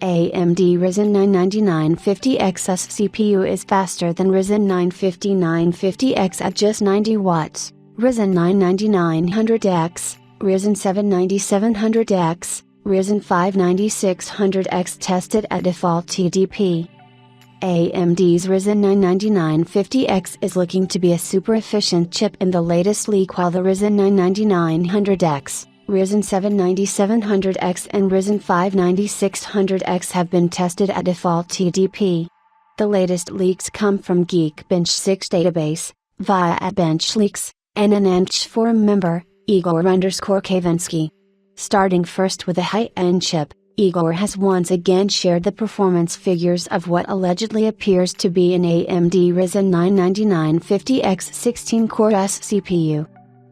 AMD Ryzen 9 9950X CPU is faster than Ryzen 9 5950X at just 90 watts, Ryzen 9 9900X, Ryzen 7 9700X, Ryzen 5 9600X tested at default TDP. AMD's Ryzen 9 9950X is looking to be a super efficient chip in the latest leak, while the Ryzen 9 9900X, Ryzen 7 9700X and Ryzen 5 9600X have been tested at default TDP. The latest leaks come from Geekbench 6 database, via at Bench Leaks, and an AMD forum member, Igor_Kavinsky. Starting first with a high-end chip, Igor has once again shared the performance figures of what allegedly appears to be an AMD Ryzen 9 9950X 16-core CPU.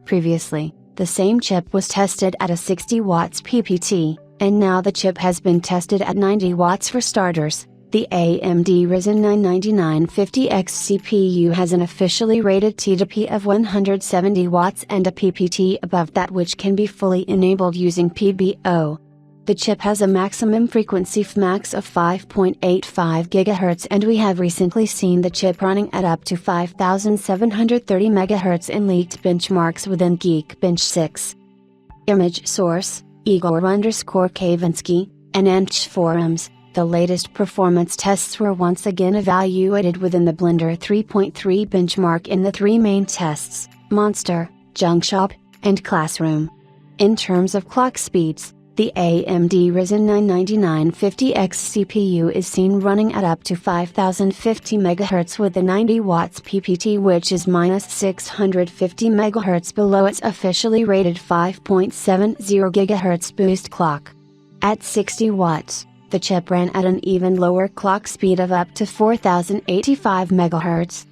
Previously, the same chip was tested at a 60 watts PPT, and now the chip has been tested at 90 watts for starters. The AMD Ryzen 9 9950X CPU has an officially rated TDP of 170 watts and a PPT above that, which can be fully enabled using PBO. The chip has a maximum frequency Fmax of 5.85 GHz, and we have recently seen the chip running at up to 5730 MHz in leaked benchmarks within Geekbench 6. Image source, Igor_Kavinsky, and AMD forums. The latest performance tests were once again evaluated within the Blender 3.3 benchmark in the three main tests: Monster, Junkshop, and Classroom. In terms of clock speeds, the AMD Ryzen 9 9950X CPU is seen running at up to 5050 MHz with a 90 watts PPT, which is -650 MHz below its officially rated 5.70 GHz boost clock. At 60 watts, the chip ran at an even lower clock speed of up to 4085 MHz.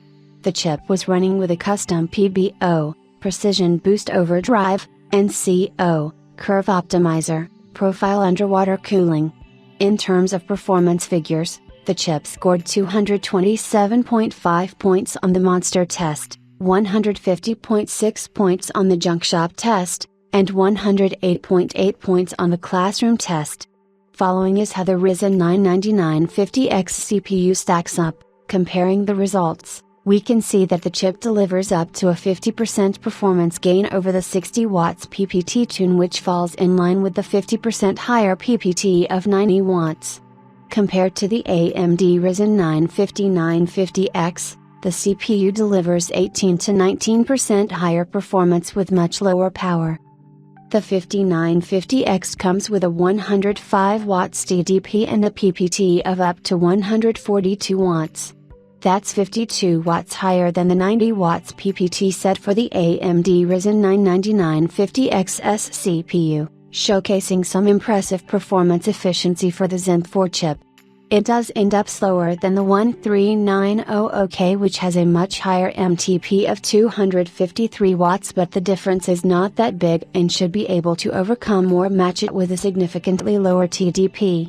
The chip was running with a custom PBO, Precision Boost Overdrive, and CO, Curve Optimizer, Profile Underwater Cooling. In terms of performance figures, the chip scored 227.5 points on the Monster test, 150.6 points on the Junkshop test, and 108.8 points on the Classroom test. Following is how the Ryzen 9 9950X CPU stacks up. Comparing the results, we can see that the chip delivers up to a 50% performance gain over the 60 watts PPT tune, which falls in line with the 50% higher PPT of 90 watts. Compared to the AMD Ryzen 9 5950X, the CPU delivers 18 to 19% higher performance with much lower power. The 5950X comes with a 105 watts TDP and a PPT of up to 142 watts. That's 52 watts higher than the 90 watts PPT set for the AMD Ryzen 9 9950X's CPU, showcasing some impressive performance efficiency for the Zen 4 chip. It does end up slower than the 1390K, which has a much higher MTP of 253 watts, but the difference is not that big and should be able to overcome or match it with a significantly lower TDP.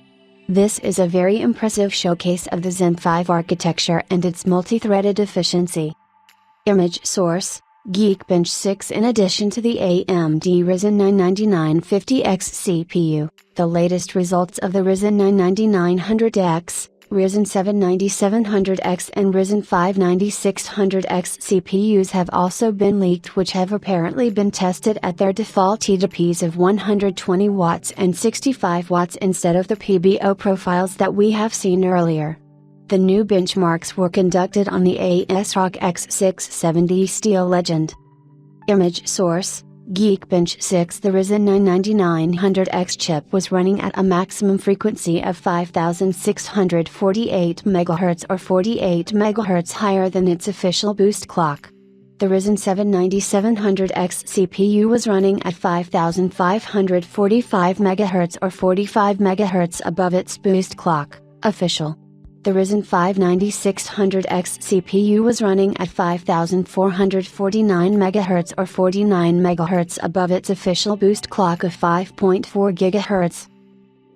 This is a very impressive showcase of the Zen 5 architecture and its multi-threaded efficiency. Image source, Geekbench 6. In addition to the AMD Ryzen 9 9950X CPU, the latest results of the Ryzen 9 9900X, Ryzen 7 9700X and Ryzen 5 9600X CPUs have also been leaked, which have apparently been tested at their default TDPs of 120 watts and 65 watts instead of the PBO profiles that we have seen earlier. The new benchmarks were conducted on the ASRock X670 Steel Legend. Image source, Geekbench 6. The Ryzen 9 9900X chip was running at a maximum frequency of 5648 MHz or 48 MHz higher than its official boost clock. The Ryzen 7 9700X CPU was running at 5545 MHz or 45 MHz above its boost clock, official. The Ryzen 5 9600X CPU was running at 5449 MHz or 49 MHz above its official boost clock of 5.4 GHz.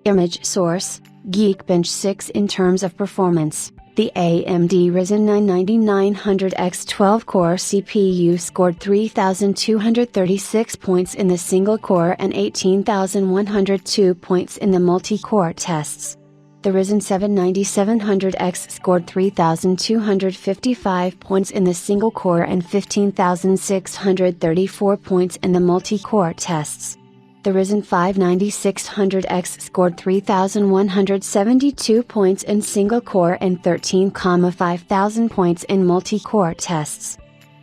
Image source, Geekbench 6. In terms of performance, the AMD Ryzen 9 9900X 12-core CPU scored 3,236 points in the single-core and 18,102 points in the multi-core tests. The Ryzen 7 9700X scored 3,255 points in the single-core and 15,634 points in the multi-core tests. The Ryzen 5 9600X scored 3,172 points in single-core and 13,500 points in multi-core tests.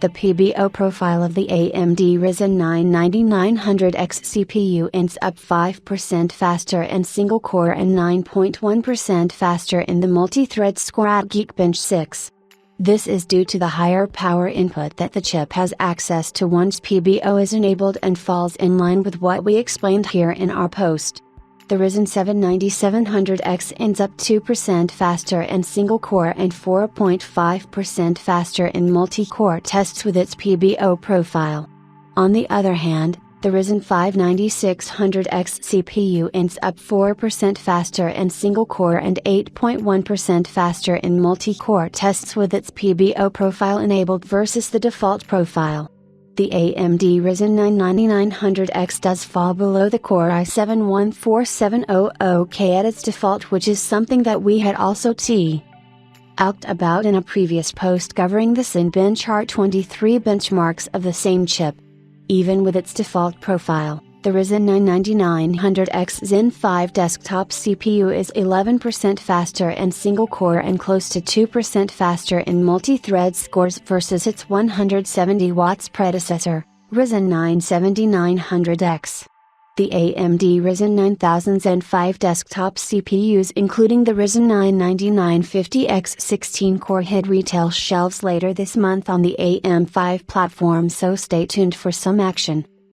The PBO profile of the AMD Ryzen 9 9900X CPU ends up 5% faster in single-core and 9.1% faster in the multi-thread score at Geekbench 6. This is due to the higher power input that the chip has access to once PBO is enabled and falls in line with what we explained here in our post. The Ryzen 7 9700X ends up 2% faster in single-core and 4.5% faster in multi-core tests with its PBO profile. On the other hand, the Ryzen 5 9600X CPU ends up 4% faster in single-core and 8.1% faster in multi-core tests with its PBO profile enabled versus the default profile. The AMD Ryzen 9 9900X does fall below the Core i7 14700K at its default, which is something that we had also talked about in a previous post covering the Cinebench R23 benchmarks of the same chip. Even with its default profile, the Ryzen 9 9900X Zen 5 desktop CPU is 11% faster in single-core and close to 2% faster in multi-thread scores versus its 170 watts predecessor, Ryzen 9 7900X. The AMD Ryzen 9000 Zen 5 desktop CPUs including the Ryzen 9 9950X 16-core hit retail shelves later this month on the AM5 platform, so stay tuned for some action.